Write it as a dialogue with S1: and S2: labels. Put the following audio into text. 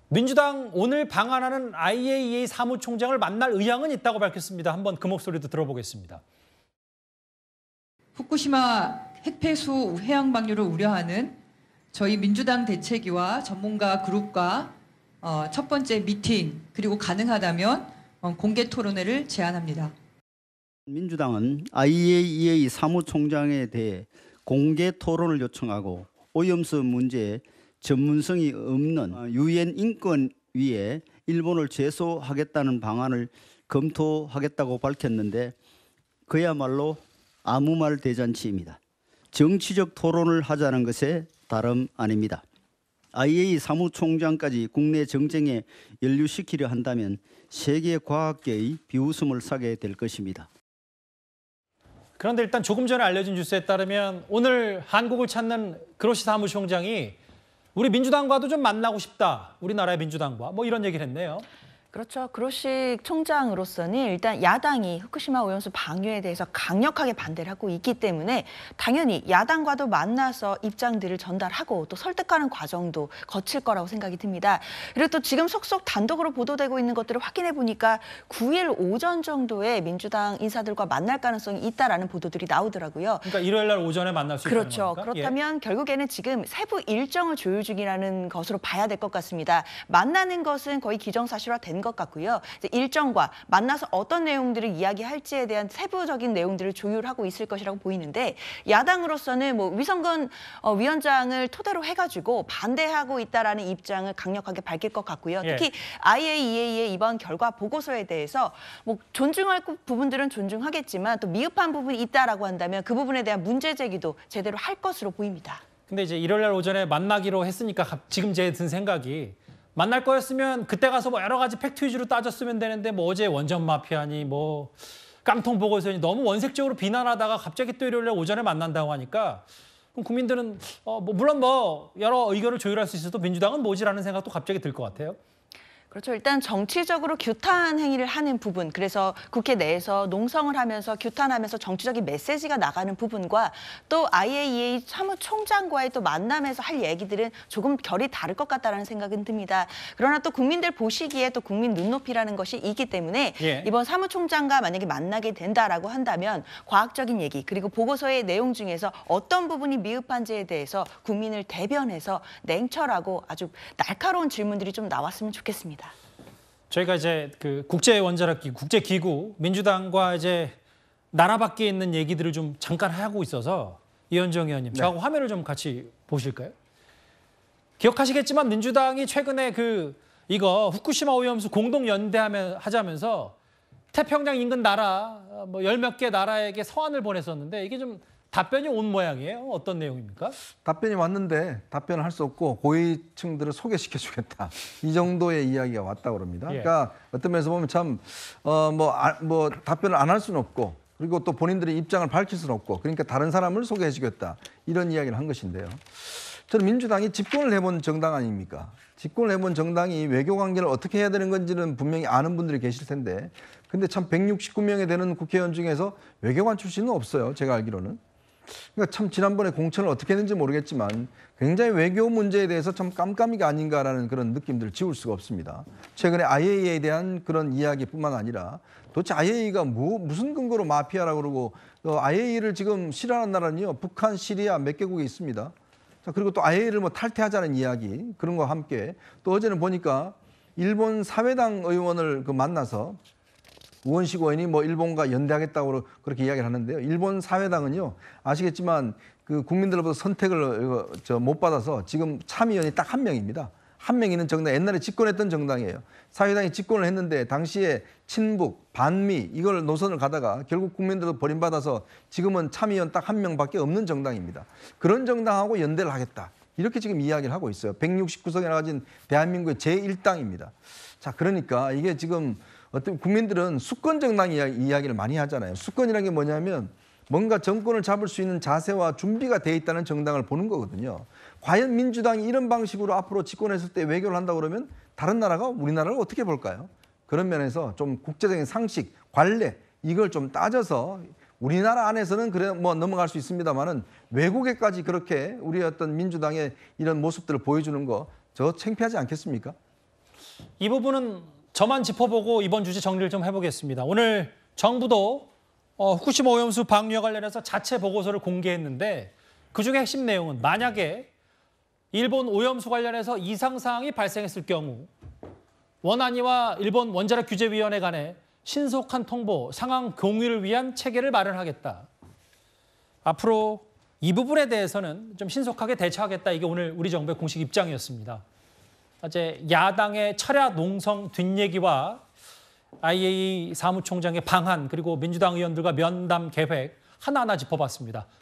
S1: 민주당 오늘 방한하는 IAEA 사무총장을 만날 의향은 있다고 밝혔습니다. 한번 그 목소리도 들어보겠습니다.
S2: 후쿠시마 핵폐수 해양 방류를 우려하는 저희 민주당 대책위와 전문가 그룹과 첫 번째 미팅 그리고 가능하다면 공개 토론회를 제안합니다.
S3: 민주당은 IAEA 사무총장에 대해 공개 토론을 요청하고 오염수 문제에 전문성이 없는 유엔 인권위에 일본을 제소하겠다는 방안을 검토하겠다고 밝혔는데 그야말로 아무 말 대잔치입니다. 정치적 토론을 하자는 것에 다름 아닙니다. IAEA 사무총장까지 국내 정쟁에 연루시키려 한다면 세계 과학계의 비웃음을 사게 될 것입니다.
S1: 그런데 일단 조금 전에 알려진 뉴스에 따르면 오늘 한국을 찾는 그로시 사무총장이 우리 민주당과도 좀 만나고 싶다. 우리나라의 민주당과 뭐 이런 얘기를 했네요.
S4: 그렇죠. 그로시 총장으로서는 일단 야당이 후쿠시마 오염수 방류에 대해서 강력하게 반대를 하고 있기 때문에 당연히 야당과도 만나서 입장들을 전달하고 또 설득하는 과정도 거칠 거라고 생각이 듭니다. 그리고 또 지금 속속 단독으로 보도되고 있는 것들을 확인해 보니까 9일 오전 정도에 민주당 인사들과 만날 가능성이 있다라는 보도들이 나오더라고요.
S1: 그러니까 일요일 날 오전에 만날 수 있다는
S4: 그렇죠.
S1: 겁니까?
S4: 그렇다면 결국에는 지금 세부 일정을 조율 중이라는 것으로 봐야 될 것 같습니다. 만나는 것은 거의 기정사실화된 것 같고요. 이제 일정과 만나서 어떤 내용들을 이야기할지에 대한 세부적인 내용들을 조율하고 있을 것이라고 보이는데 야당으로서는 뭐 위성근 위원장을 토대로 해가지고 반대하고 있다라는 입장을 강력하게 밝힐 것 같고요. 특히 IAEA의 이번 결과 보고서에 대해서 뭐 존중할 부분들은 존중하겠지만 또 미흡한 부분이 있다라고 한다면 그 부분에 대한 문제 제기도 제대로 할 것으로 보입니다.
S1: 근데 이제 일요일 날 오전에 만나기로 했으니까 지금 제 든 생각이 만날 거였으면 그때 가서 뭐 여러 가지 팩트 위주로 따졌으면 되는데 뭐 어제 원전 마피아니 뭐 깡통 보고서니 너무 원색적으로 비난하다가 갑자기 또 일요일 날 오전에 만난다고 하니까 그럼 국민들은 물론 뭐 여러 의견을 조율할 수 있어도 민주당은 뭐지라는 생각도 갑자기 들 것 같아요.
S4: 그렇죠. 일단 정치적으로 규탄 행위를 하는 부분, 그래서 국회 내에서 농성을 하면서 규탄하면서 정치적인 메시지가 나가는 부분과 또 IAEA 사무총장과의 또 만남에서 할 얘기들은 조금 결이 다를 것 같다는 생각은 듭니다. 그러나 또 국민들 보시기에 또 국민 눈높이라는 것이 있기 때문에 이번 사무총장과 만약에 만나게 된다라고 한다면 과학적인 얘기 그리고 보고서의 내용 중에서 어떤 부분이 미흡한지에 대해서 국민을 대변해서 냉철하고 아주 날카로운 질문들이 좀 나왔으면 좋겠습니다.
S1: 저희가 이제 그 국제원자력기, 국제기구, 민주당과 이제 나라 밖에 있는 얘기들을 좀 잠깐 하고 있어서 이현정 의원님, 저하고 화면을 좀 같이 보실까요? 기억하시겠지만 민주당이 최근에 이거 후쿠시마 오염수 공동 연대하자면서 태평양 인근 나라 뭐 열 몇 개 나라에게 서한을 보냈었는데 이게 좀 답변이 온 모양이에요. 어떤 내용입니까?
S5: 답변이 왔는데 답변을 할 수 없고 고위층들을 소개시켜주겠다. 이 정도의 이야기가 왔다고 그럽니다. 그러니까 어떤 면에서 보면 참 답변을 안 할 수는 없고 그리고 또 본인들의 입장을 밝힐 수는 없고 그러니까 다른 사람을 소개해주겠다. 이런 이야기를 한 것인데요. 저는 민주당이 집권을 해본 정당 아닙니까? 집권을 해본 정당이 외교관계를 어떻게 해야 되는 건지는 분명히 아는 분들이 계실 텐데 근데 참 169명에 되는 국회의원 중에서 외교관 출신은 없어요. 제가 알기로는. 그러니까 참 지난번에 공천을 어떻게 했는지 모르겠지만 굉장히 외교 문제에 대해서 참 깜깜이가 아닌가라는 그런 느낌들을 지울 수가 없습니다. 최근에 IAEA에 대한 그런 이야기뿐만 아니라 도대체 IAEA가 무슨 근거로 마피아라고 그러고 IAEA를 지금 싫어하는 나라는요. 북한, 시리아 몇 개국에 있습니다. 자, 그리고 또 IAEA를 뭐 탈퇴하자는 이야기 그런 거와 함께 또 어제는 보니까 일본 사회당 의원을 만나서 우원식 의원이 뭐 일본과 연대하겠다고 그렇게 이야기를 하는데요. 일본 사회당은요, 아시겠지만 그 국민들로부터 선택을 못 받아서 지금 참의원이 딱 한 명입니다. 한 명 있는 정당, 옛날에 집권했던 정당이에요. 사회당이 집권을 했는데 당시에 친북, 반미 이걸 노선을 가다가 결국 국민들도 버림받아서 지금은 참의원 딱 한 명밖에 없는 정당입니다. 그런 정당하고 연대를 하겠다. 이렇게 지금 이야기를 하고 있어요. 169석이나 가진 대한민국의 제1당입니다. 자, 그러니까 이게 지금 어떤 국민들은 수권 정당 이야기를 많이 하잖아요. 수권이라는 게 뭐냐면 뭔가 정권을 잡을 수 있는 자세와 준비가 돼 있다는 정당을 보는 거거든요. 과연 민주당이 이런 방식으로 앞으로 집권했을 때 외교를 한다고 그러면 다른 나라가 우리나라를 어떻게 볼까요? 그런 면에서 좀 국제적인 상식, 관례 이걸 좀 따져서 우리나라 안에서는 그래 뭐 넘어갈 수 있습니다만은 외국에까지 그렇게 우리 어떤 민주당의 이런 모습들을 보여주는 거 저 창피하지 않겠습니까?
S1: 이 부분은 저만 짚어보고 이번 주제 정리를 좀 해보겠습니다. 오늘 정부도 후쿠시마 오염수 방류와 관련해서 자체 보고서를 공개했는데 그중에 핵심 내용은 만약에 일본 오염수 관련해서 이상 사항이 발생했을 경우 원안위와 일본 원자력 규제위원회 간에 신속한 통보, 상황 공유를 위한 체계를 마련하겠다. 앞으로 이 부분에 대해서는 좀 신속하게 대처하겠다. 이게 오늘 우리 정부의 공식 입장이었습니다. 어제 야당의 철야 농성 뒷얘기와 IAEA 사무총장의 방한 그리고 민주당 의원들과 면담 계획 하나하나 짚어봤습니다.